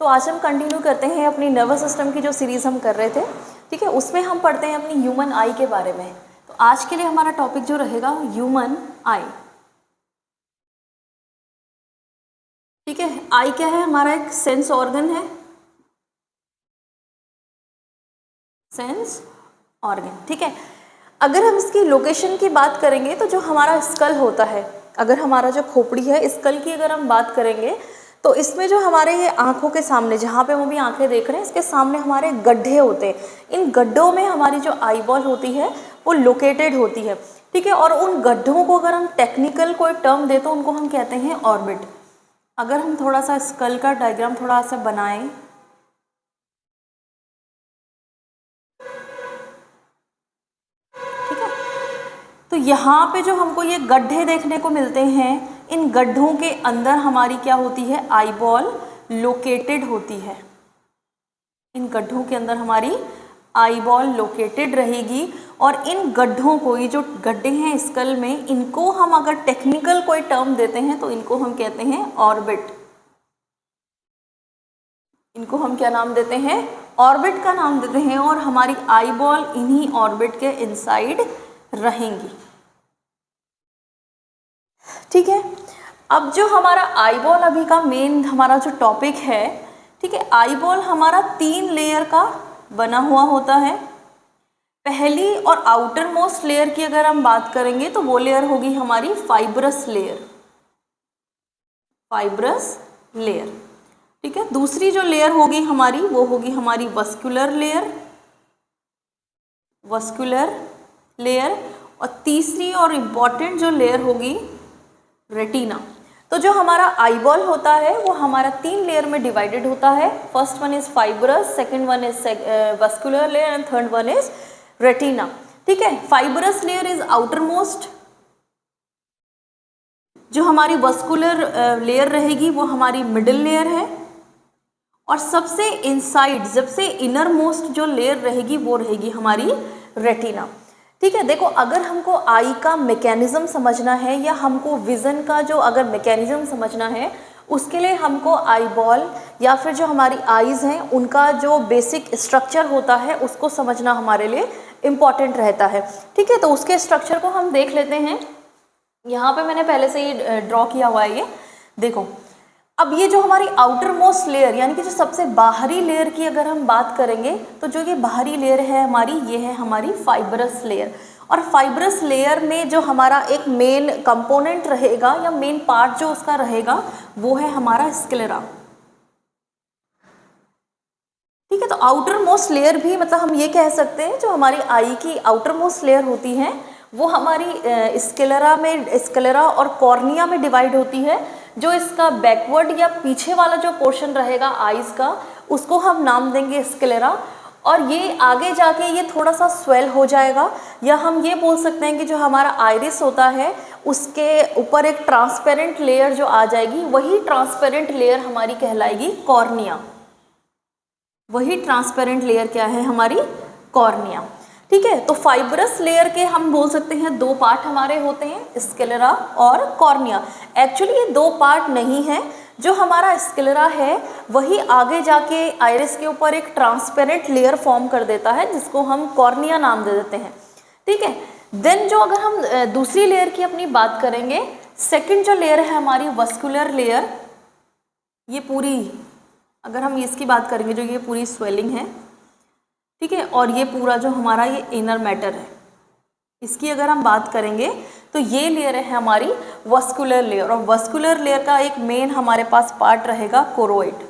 तो आज हम कंटिन्यू करते हैं अपनी नर्वस सिस्टम की जो सीरीज़ हम कर रहे थे, ठीक है, उसमें हम पढ़ते हैं अपनी ह्यूमन आई के बारे में। तो आज के लिए हमारा टॉपिक जो रहेगा ह्यूमन आई। ठीक है, आई क्या है? हमारा एक सेंस ऑर्गन है, सेंस ऑर्गन। ठीक है, अगर हम इसकी लोकेशन की बात करेंगे तो जो हमारा स्कल होता है, अगर हमारा जो खोपड़ी है स्कल की अगर हम बात करेंगे तो इसमें जो हमारे ये आँखों के सामने, जहाँ पे हम भी आँखें देख रहे हैं, इसके सामने हमारे गड्ढे होते हैं। इन गड्ढों में हमारी जो आई बॉल होती है वो लोकेटेड होती है। ठीक है, और उन गड्ढों को अगर हम टेक्निकल कोई टर्म दे तो उनको हम कहते हैं ऑर्बिट। अगर हम थोड़ा सा स्कल का डायग्राम थोड़ा सा बनाएं, ठीक है, तो यहाँ पे जो हमको ये गड्ढे देखने को मिलते हैं, इन गड्ढों के अंदर हमारी क्या होती है? आई बॉल लोकेटेड होती है। इन गड्ढों के अंदर हमारी आई बॉल लोकेटेड रहेगी और इन गड्ढों को, ये जो गड्ढे हैं स्कल में, इनको हम अगर टेक्निकल कोई टर्म देते हैं तो इनको हम कहते हैं ऑर्बिट। इनको हम क्या नाम देते हैं? ऑर्बिट का नाम देते हैं। और हमारी आई बॉल इन्हीं ऑर्बिट के इनसाइड रहेंगी। ठीक है, अब जो हमारा आई बॉल अभी का मेन हमारा जो टॉपिक है, ठीक है, आई बॉल हमारा 3 लेयर का बना हुआ होता है। पहली और आउटर मोस्ट लेयर की अगर हम बात करेंगे तो वो लेयर होगी हमारी फाइब्रस लेयर, फाइब्रस लेयर। ठीक है, दूसरी जो लेयर होगी हमारी वो होगी हमारी वस्कुलर लेयर, वस्कुलर लेयर। और तीसरी और इम्पॉर्टेंट जो लेयर होगी रेटिना। तो जो हमारा आई बॉल होता है वो हमारा 3 लेयर में डिवाइडेड होता है। First one is fibrous, second one is vascular layer and third one is retina. ठीक है, fibrous layer is outer most, जो हमारी वस्कुलर लेयर रहेगी वो हमारी मिडिल लेयर है, और सबसे इनसाइड, सबसे इनर मोस्ट जो लेयर रहेगी वो रहेगी हमारी रेटिना। ठीक है, देखो, अगर हमको आई का मैकेनिज्म समझना है या हमको विज़न का जो अगर मैकेनिज्म समझना है, उसके लिए हमको आई बॉल या फिर जो हमारी आईज़ हैं उनका जो बेसिक स्ट्रक्चर होता है उसको समझना हमारे लिए इम्पॉर्टेंट रहता है। ठीक है, तो उसके स्ट्रक्चर को हम देख लेते हैं। यहाँ पे मैंने पहले से ही ड्रॉ किया हुआ है, ये देखो। अब ये जो हमारी आउटर मोस्ट लेयर, यानी कि जो सबसे बाहरी लेयर की अगर हम बात करेंगे तो जो ये बाहरी लेयर है हमारी, ये है हमारी फाइब्रस लेयर। और फाइब्रस लेयर में जो हमारा एक मेन कंपोनेंट रहेगा या मेन पार्ट जो उसका रहेगा वो है हमारा स्क्लेरा। ठीक है, तो आउटर मोस्ट लेयर भी, मतलब हम ये कह सकते हैं जो हमारी आई की आउटर मोस्ट लेयर होती है वो हमारी स्क्लेरा में, स्क्लेरा और कॉर्निया में डिवाइड होती है। जो इसका बैकवर्ड या पीछे वाला जो पोर्शन रहेगा आईज का, उसको हम नाम देंगे स्क्लेरा। और ये आगे जाके ये थोड़ा सा स्वेल हो जाएगा, या हम ये बोल सकते हैं कि जो हमारा आइरिस होता है उसके ऊपर एक ट्रांसपेरेंट लेयर जो आ जाएगी, वही ट्रांसपेरेंट लेयर हमारी कहलाएगी कॉर्निया। वही ट्रांसपेरेंट लेयर क्या है? हमारी कॉर्निया। ठीक है, तो फाइब्रस लेयर के हम बोल सकते हैं 2 पार्ट हमारे होते हैं, स्क्लेरा और कॉर्निया। एक्चुअली ये 2 पार्ट नहीं है, जो हमारा स्क्लेरा है वही आगे जाके आइरिस के ऊपर एक ट्रांसपेरेंट लेयर फॉर्म कर देता है जिसको हम कॉर्निया नाम दे देते हैं। ठीक है, देन जो अगर हम दूसरी लेयर की अपनी बात करेंगे, सेकेंड जो लेयर है हमारी वस्कुलर लेयर, ये पूरी, अगर हम इसकी बात करेंगे, जो ये पूरी स्वेलिंग है, ठीक है, और ये पूरा जो हमारा ये इनर मैटर है, इसकी अगर हम बात करेंगे तो ये लेयर है हमारी वस्कुलर लेयर। और वस्कुलर लेयर का एक मेन हमारे पास पार्ट रहेगा कोरोइड।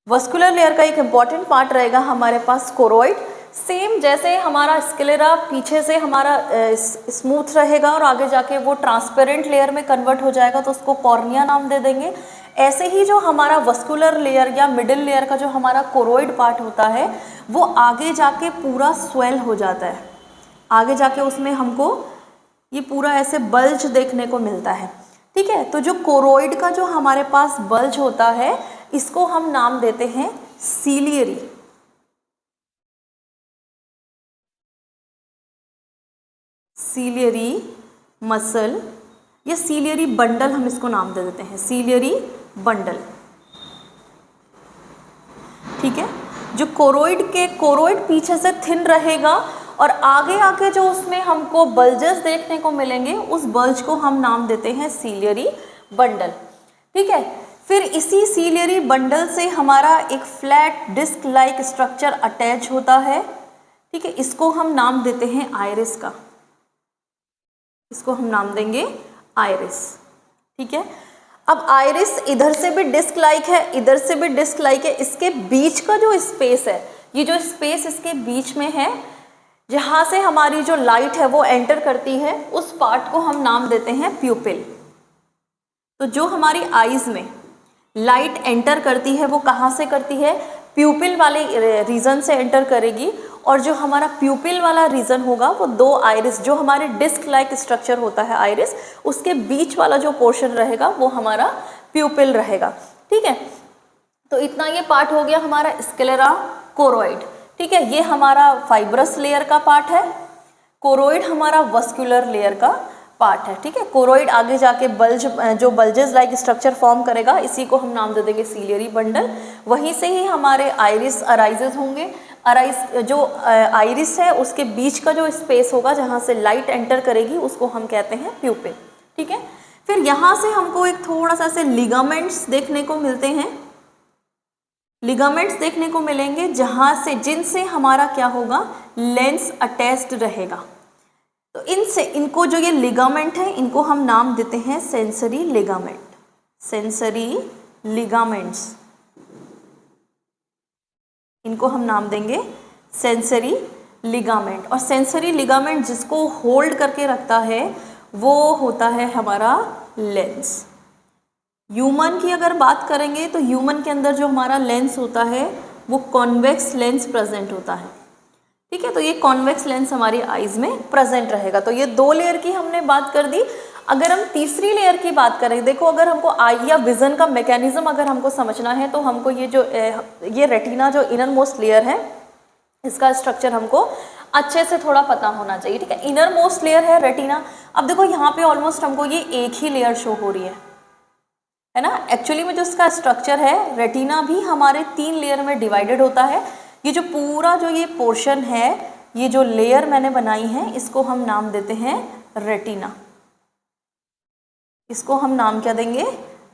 वस्कुलर लेयर का एक इम्पॉर्टेंट पार्ट रहेगा हमारे पास कोरोइड। सेम जैसे हमारा स्क्लेरा पीछे से हमारा स्मूथ रहेगा और आगे जाके वो ट्रांसपेरेंट लेयर में कन्वर्ट हो जाएगा तो उसको कॉर्निया नाम दे देंगे। ऐसे ही जो हमारा वस्कुलर लेयर या मिडिल लेयर का जो हमारा कोरोइड पार्ट होता है वो आगे जाके पूरा स्वेल हो जाता है, आगे जाके उसमें हमको ये पूरा ऐसे बल्ज देखने को मिलता है। ठीक है, तो जो कोरोइड का जो हमारे पास बल्ज होता है इसको हम नाम देते हैं सीलियरी। सीलियरी मसल या सीलियरी बंडल हम इसको नाम दे देते हैं, सीलियरी बंडल। ठीक है, जो कोरोइड पीछे से थिन रहेगा और आगे आगे जो उसमें हमको बल्जेस देखने को मिलेंगे, उस बल्ज को हम नाम देते हैं सीलियरी बंडल। ठीक है, फिर इसी सीलियरी बंडल से हमारा एक flat disc like structure attach होता है। ठीक है, इसको हम नाम देते हैं आइरिस का, इसको हम नाम देंगे आइरिस। ठीक है, अब आइरिस इधर से भी डिस्क लाइक है, इधर से भी डिस्क लाइक है, इसके बीच का जो स्पेस है, ये जो स्पेस इसके बीच में है, जहाँ से हमारी जो लाइट है वो एंटर करती है, उस पार्ट को हम नाम देते हैं प्यूपिल। तो जो हमारी आईज में लाइट एंटर करती है वो कहाँ से करती है, प्यूपिल वाले रीजन से एंटर करेगी, और जो हमारा प्यूपिल वाला रीजन होगा वो दो आइरिस, जो हमारे डिस्क लाइक स्ट्रक्चर होता है आइरिस, उसके बीच वाला जो पोर्शन रहेगा वो हमारा प्यूपिल रहेगा। ठीक है, तो इतना ये पार्ट हो गया हमारा स्क्लेरा कोरोइड। ठीक है, ये हमारा फाइब्रस लेयर का पार्ट है, कोरोइड हमारा वस्कुलर लेयर का पार्ट है। ठीक है, कोरोइड आगे जाके जो बल्जेस लाइक स्ट्रक्चर फॉर्म करेगा, इसी को हम नाम दे देंगे सीलियरी बंडल। वहीं से ही हमारे आइरिस अराइजेस होंगे। जो आइरिस है उसके बीच का जो स्पेस होगा जहाँ से लाइट एंटर करेगी, उसको हम कहते हैं प्यूपिल। ठीक है, फिर यहाँ से हमको एक थोड़ा सा से लिगामेंट्स देखने को मिलते हैं, लिगामेंट्स देखने को मिलेंगे जहाँ से, जिनसे हमारा क्या होगा, लेंस अटैच्ड रहेगा। तो इनको जो ये लिगामेंट है, इनको हम नाम देते हैं सेंसरी लिगामेंट, सेंसरी लिगामेंट्स, इनको हम नाम देंगे सेंसरी लिगामेंट। और सेंसरी लिगामेंट जिसको होल्ड करके रखता है वो होता है हमारा लेंस। ह्यूमन की अगर बात करेंगे तो ह्यूमन के अंदर जो हमारा लेंस होता है वो कॉन्वेक्स लेंस प्रेजेंट होता है। ठीक है, तो ये कॉन्वेक्स लेंस हमारी आईज में प्रेजेंट रहेगा। तो ये दो लेयर की हमने बात कर दी। अगर हम तीसरी लेयर की बात करें, देखो अगर हमको आई या विजन का मैकेनिज्म अगर हमको समझना है तो हमको ये रेटिना जो इनर मोस्ट लेयर है, इसका स्ट्रक्चर हमको अच्छे से थोड़ा पता होना चाहिए। ठीक है, इनर मोस्ट लेयर है रेटिना। अब देखो यहाँ पे ऑलमोस्ट हमको ये एक ही लेयर शो हो रही है ना। एक्चुअली में जो इसका स्ट्रक्चर है, रेटिना भी हमारे 3 लेयर में डिवाइडेड होता है। ये जो पूरा जो ये पोर्शन है, ये जो लेयर मैंने बनाई है, इसको हम नाम देते हैं रेटिना, इसको हम नाम क्या देंगे,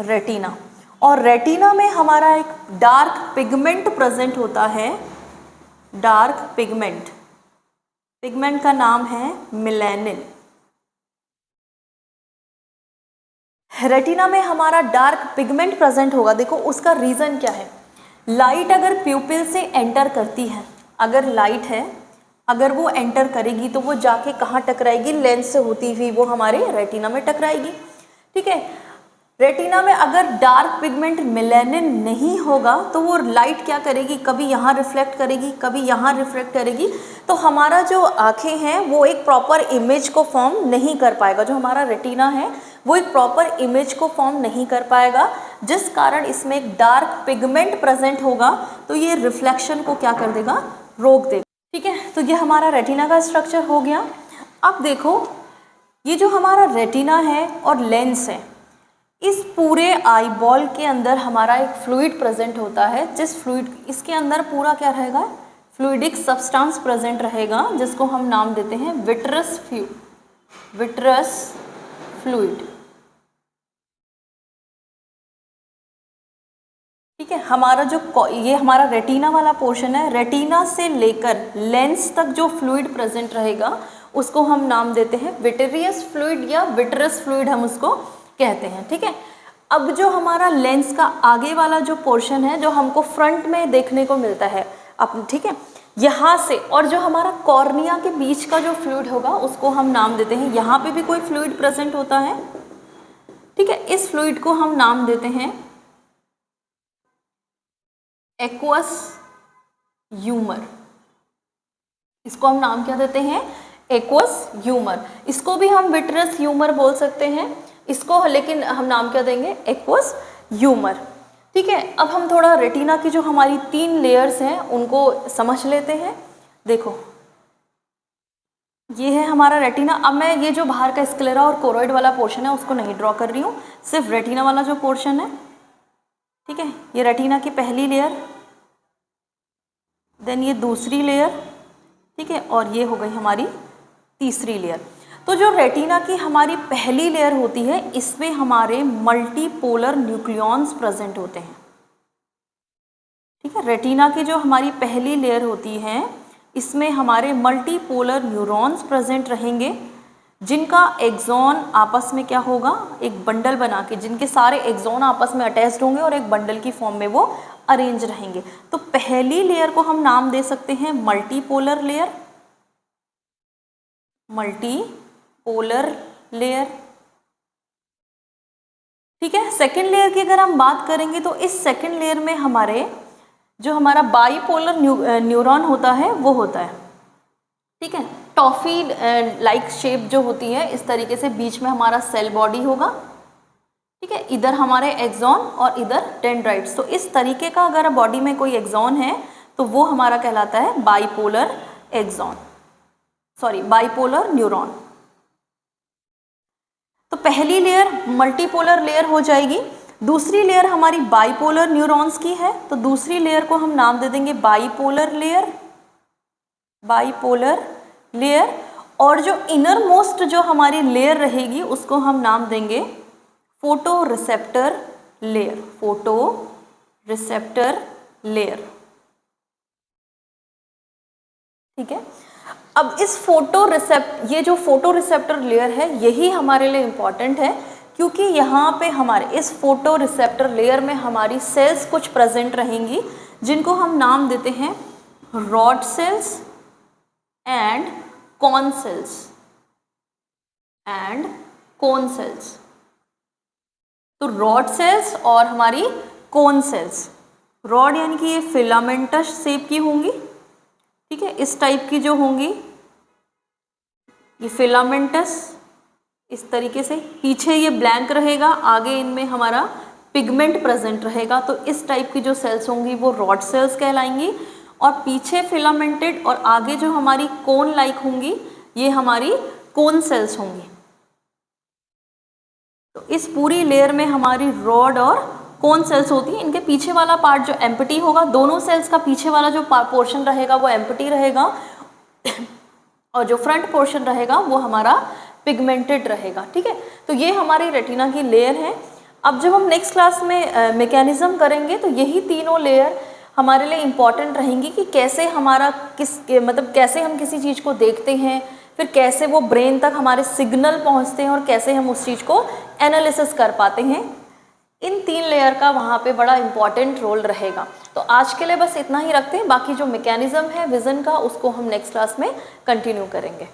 रेटिना। और रेटिना में हमारा एक डार्क पिगमेंट प्रेजेंट होता है, डार्क पिगमेंट, पिगमेंट का नाम है मेलानिन। रेटिना में हमारा डार्क पिगमेंट प्रेजेंट होगा। देखो उसका रीज़न क्या है, लाइट अगर प्यूपिल से एंटर करती है, अगर लाइट है, अगर वो एंटर करेगी तो वो जाके कहाँ टकराएगी, लेंस से होती हुई वो हमारे रेटिना में टकराएगी। ठीक है, रेटिना में अगर डार्क पिगमेंट मेलानिन नहीं होगा तो वो लाइट क्या करेगी, कभी यहाँ रिफ्लेक्ट करेगी, कभी यहाँ रिफ्लेक्ट करेगी, तो हमारा जो आँखें हैं वो एक प्रॉपर इमेज को फॉर्म नहीं कर पाएगा। जो हमारा रेटिना है वो एक प्रॉपर इमेज को फॉर्म नहीं कर पाएगा, जिस कारण इसमें एक डार्क पिगमेंट प्रेजेंट होगा तो ये रिफ्लेक्शन को क्या कर देगा, रोक देगा। ठीक है, तो ये हमारा रेटिना का स्ट्रक्चर हो गया। अब देखो ये जो हमारा रेटिना है और लेंस है, इस पूरे आई बॉल के अंदर हमारा एक फ्लूइड प्रेजेंट होता है, जिस फ्लूइड, इसके अंदर पूरा क्या रहेगा, फ्लूइडिक सब्सटेंस प्रेजेंट रहेगा, जिसको हम नाम देते हैं विट्रस फ्लूइड। ठीक है, हमारा जो ये हमारा रेटिना वाला पोर्शन है, रेटिना से लेकर लेंस तक जो फ्लूइड प्रेजेंट रहेगा उसको हम नाम देते हैं विट्रियस फ्लूइड या विट्रस फ्लूइड हम उसको कहते हैं। ठीक है, अब जो हमारा लेंस का आगे वाला जो पोर्शन है, जो हमको फ्रंट में देखने को मिलता है अब, ठीक है, यहाँ से, और जो हमारा कॉर्निया के बीच का जो फ्लूइड होगा उसको हम नाम देते हैं, यहाँ पे भी कोई फ्लूइड प्रेजेंट होता है। ठीक है, इस फ्लूइड को हम नाम देते हैं एक्वस ह्यूमर, इसको हम नाम क्या देते हैं, एक्वस ह्यूमर। इसको भी हम विट्रस ह्यूमर बोल सकते हैं इसको, लेकिन हम नाम क्या देंगे, एक्वस ह्यूमर। ठीक है, अब हम थोड़ा रेटिना की जो हमारी 3 लेयर्स हैं उनको समझ लेते हैं। देखो ये है हमारा रेटिना। अब मैं ये जो बाहर का स्क्लेरा और कोरोइड वाला पोर्शन है उसको नहीं ड्रॉ कर रही हूँ, सिर्फ रेटिना वाला जो पोर्शन है ठीक है, ये रेटिना की पहली लेयर, देन ये दूसरी लेयर, ठीक है, और ये हो गई हमारी तीसरी लेयर। तो जो रेटिना की हमारी पहली लेयर होती है इसमें हमारे मल्टीपोलर न्यूक्लियॉन्स प्रेजेंट होते हैं। ठीक है, रेटिना की जो हमारी पहली लेयर होती है इसमें हमारे मल्टीपोलर न्यूरॉन्स प्रेजेंट रहेंगे, जिनका एक्सॉन आपस में क्या होगा, एक बंडल बना के, जिनके सारे एक्सॉन आपस में अटैच्ड होंगे और एक बंडल की फॉर्म में वो अरेंज रहेंगे। तो पहली लेयर को हम नाम दे सकते हैं मल्टीपोलर लेयर, मल्टीपोलर लेयर। ठीक है, सेकेंड लेयर की अगर हम बात करेंगे तो इस सेकेंड लेयर में हमारे जो हमारा बाईपोलर न्यूरॉन होता है वो होता है। ठीक है, टॉफी लाइक शेप जो होती है इस तरीके से, बीच में हमारा सेल बॉडी होगा। ठीक है, इधर हमारे एक्सॉन और इधर डेंड्राइट्स। तो इस तरीके का अगर बॉडी में कोई एक्सॉन है तो वो हमारा कहलाता है bipolar axon, sorry bipolar neuron. तो पहली लेयर मल्टीपोलर लेयर हो जाएगी। दूसरी लेयर हमारी बाईपोलर न्यूरॉन्स की है, तो दूसरी लेयर को हम नाम दे देंगे बाईपोलर लेयर, बाईपोलर लेयर। और जो इनर मोस्ट जो हमारी लेयर रहेगी उसको हम नाम देंगे photo receptor layer, photo receptor layer. ठीक है, अब इस ये जो फोटो रिसेप्टर लेयर है यही हमारे लिए इम्पॉर्टेंट है, क्योंकि यहाँ पे हमारे इस फोटो रिसेप्टर लेयर में हमारी सेल्स कुछ प्रेजेंट रहेंगी जिनको हम नाम देते हैं rod cells and cone cells, तो रॉड सेल्स और हमारी कोन सेल्स। रॉड यानी कि ये फिलामेंटस शेप की होंगी, ठीक है, इस टाइप की जो होंगी ये फिलामेंटस, इस तरीके से, पीछे ये ब्लैंक रहेगा, आगे इनमें हमारा पिगमेंट प्रेजेंट रहेगा। तो इस टाइप की जो सेल्स होंगी वो रॉड सेल्स कहलाएंगी, और पीछे फिलामेंटेड और आगे जो हमारी कोन लाइक होंगी ये हमारी कोन सेल्स होंगी। तो इस पूरी लेयर में हमारी रॉड और कोन सेल्स होती है। इनके पीछे वाला पार्ट जो एम्प्टी होगा, दोनों सेल्स का पीछे वाला जो पोर्शन रहेगा वो एम्प्टी रहेगा और जो फ्रंट पोर्शन रहेगा वो हमारा पिगमेंटेड रहेगा। ठीक है, तो ये हमारी रेटिना की लेयर है। अब जब हम नेक्स्ट क्लास में मैकेनिज्म करेंगे तो यही तीनों लेयर हमारे लिए इम्पॉर्टेंट रहेंगी कि कैसे हमारा कैसे हम किसी चीज़ को देखते हैं, फिर कैसे वो ब्रेन तक हमारे सिग्नल पहुंचते हैं और कैसे हम उस चीज़ को एनालिसिस कर पाते हैं। इन तीन लेयर का वहाँ पे बड़ा इम्पॉर्टेंट रोल रहेगा। तो आज के लिए बस इतना ही रखते हैं, बाकी जो मैकेनिज्म है विज़न का उसको हम नेक्स्ट क्लास में कंटिन्यू करेंगे।